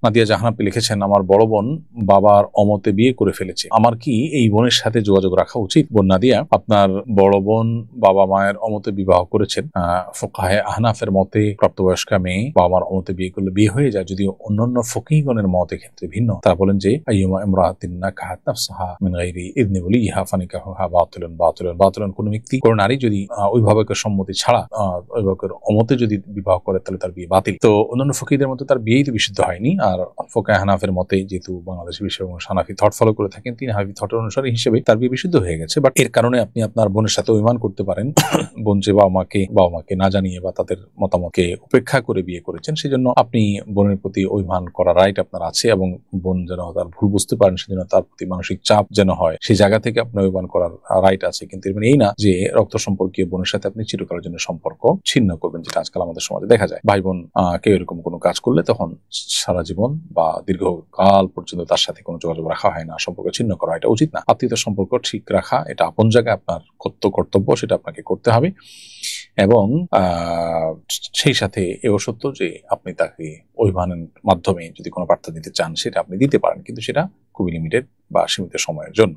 নাদিয়া জাহান আপনি লিখেছেন, আমার বড় বোন বাবার অমতে বিয়ে করে ফেলেছে, আমার কি এই বোনের সাথে যোগাযোগ রাখা উচিত? বোন নাদিয়া, আপনার বড় বোন বাবা মায়ের অমতে বিবাহ করেছেন। ফুকাহে আহনাফের মতে প্রাপ্তবয়স্কা মেয়ে বাবা মার অমতে বিয়ে করলে বিয়ে হয়ে যায়, যদিও অন্যান্য ফকিহগণের মতের ক্ষেত্রে ভিন্ন। তারা বলেন যে আইয়ুমা ইমরাআতিন নাকাহাত নাফসাহা মিন গায়রি ইযনি ওয়ালিহা ফানিকাহুহা বাতিলুন। কোন ব্যক্তি, কোন নারী যদি অভিভাবকের সম্মতি ছাড়া অভিভাবকের অমতে যদি বিবাহ করে তাহলে তার বিয়ে বাতিল। তো অন্যান্য ফকিহদের মতে তার বিয়েই তো বিশুদ্ধ হয়নি। আর ফুকাহে হানাফের মতে, যেহেতু বাংলাদেশি বিষয় এবং হানাফি থট ফলো করে থাকেন, তিনি হানাফি থটের অনুসারী হিসেবে তার বিয়ে বিশুদ্ধ হয়ে গেছে। বাট এর কারণে আপনি আপনার বোনের সাথে অভিমান করতে পারেন। বোন যে বাবা মাকে না জানিয়ে বা তাদের মতামতকে উপেক্ষা করে বিয়ে করেছেন, সেজন্য আপনি বোনের প্রতি অভিমান করার রাইট আপনার আছে, এবং বোন যেন তার ভুল বুঝতে পারেন, সেজন্য তার প্রতি মানসিক চাপ যেন হয়, সেই জায়গা থেকে আপনি অভিমান করার রাইট আছে। কিন্তু এর মানে এই না যে রক্ত সম্পর্কীয় বোনের সাথে আপনি চিরকালের জন্য সম্পর্ক ছিন্ন করবেন, যেটা আজকাল আমাদের সমাজে দেখা যায়। ভাই বোন কেউ এরকম কোনো কাজ করলে তখন সারা জীবন বা দীর্ঘকাল পর্যন্ত তার সাথে কোনো যোগাযোগ রাখা হয় না, সম্পর্ক ছিন্ন করা এটা উচিত না। আত্মীয়তার সম্পর্ক ঠিক রাখা এটা আপন জায়গায় আপনার কর্তব্য, সেটা আপনাকে করতে হবে। এবং সেই সাথে এও সত্য যে আপনি তাকে অভিমানের মাধ্যমে যদি কোনো বার্তা দিতে চান, সেটা আপনি দিতে পারেন, কিন্তু সেটা খুবই লিমিটেড বা সীমিত সময়ের জন্য।